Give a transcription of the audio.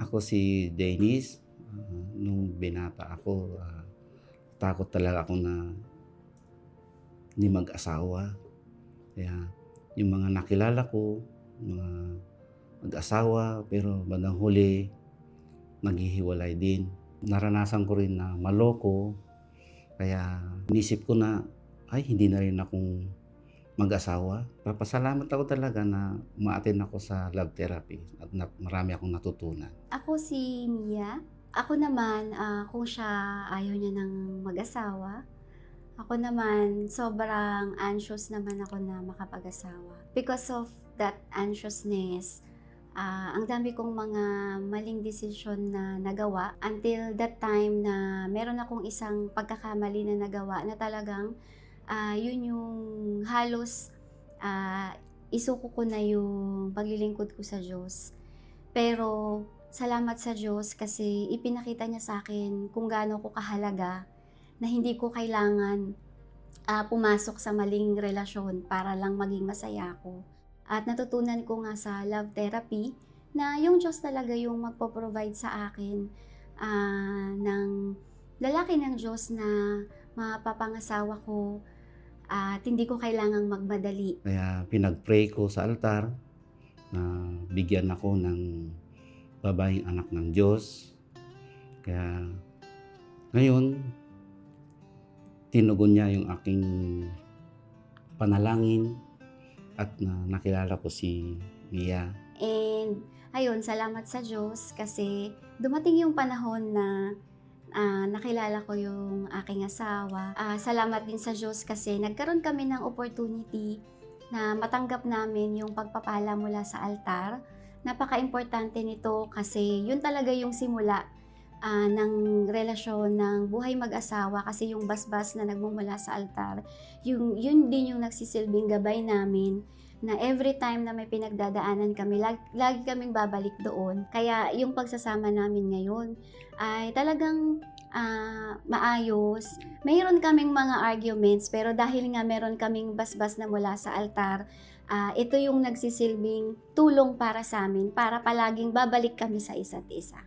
Ako si Dennis, nung binata ako, takot talaga ako na hindi mag-asawa. Kaya yung mga nakilala ko, mga mag-asawa, pero bandang huli, maghihiwalay din. Naranasan ko rin na maloko, kaya inisip ko na, ay hindi na rin akong mag-asawa. Papasalamat ako talaga na uma-attend ako sa love therapy at marami akong natutunan. Ako si Mia. Ako naman, kung siya ayaw niya ng mag-asawa, ako naman sobrang anxious naman ako na makapag-asawa. Because of that anxiousness, ang dami kong mga maling desisyon na nagawa until that time na meron akong isang pagkakamali na nagawa na talagang yun yung halos isuko ko na yung paglilingkod ko sa Diyos. Pero salamat sa Diyos kasi ipinakita niya sa akin kung gaano ko kahalaga na hindi ko kailangan pumasok sa maling relasyon para lang maging masaya ako. At natutunan ko nga sa love therapy na yung Diyos talaga yung magpo-provide sa akin ng lalaki ng Diyos na mapapangasawa ko at hindi ko kailangang magmadali. Kaya pinag-pray ko sa altar na bigyan ako ng babaeng anak ng Diyos. Kaya ngayon, tinugon niya yung aking panalangin at nakilala ko si Mia. And ayun, salamat sa Diyos kasi dumating yung panahon na nakilala ko yung aking asawa. Salamat din sa Diyos kasi nagkaroon kami ng opportunity na matanggap namin yung pagpapala mula sa altar. Napaka-importante nito kasi yun talaga yung simula ng relasyon ng buhay mag-asawa kasi yung basbas na nagmumula sa altar, yun din yung nagsisilbing gabay namin na every time na may pinagdadaanan kami, lagi kaming babalik doon. Kaya yung pagsasama namin ngayon ay talagang maayos. Mayroon kaming mga arguments pero dahil nga meron kaming basbas na mula sa altar, ito yung nagsisilbing tulong para sa amin para palaging babalik kami sa isa't isa.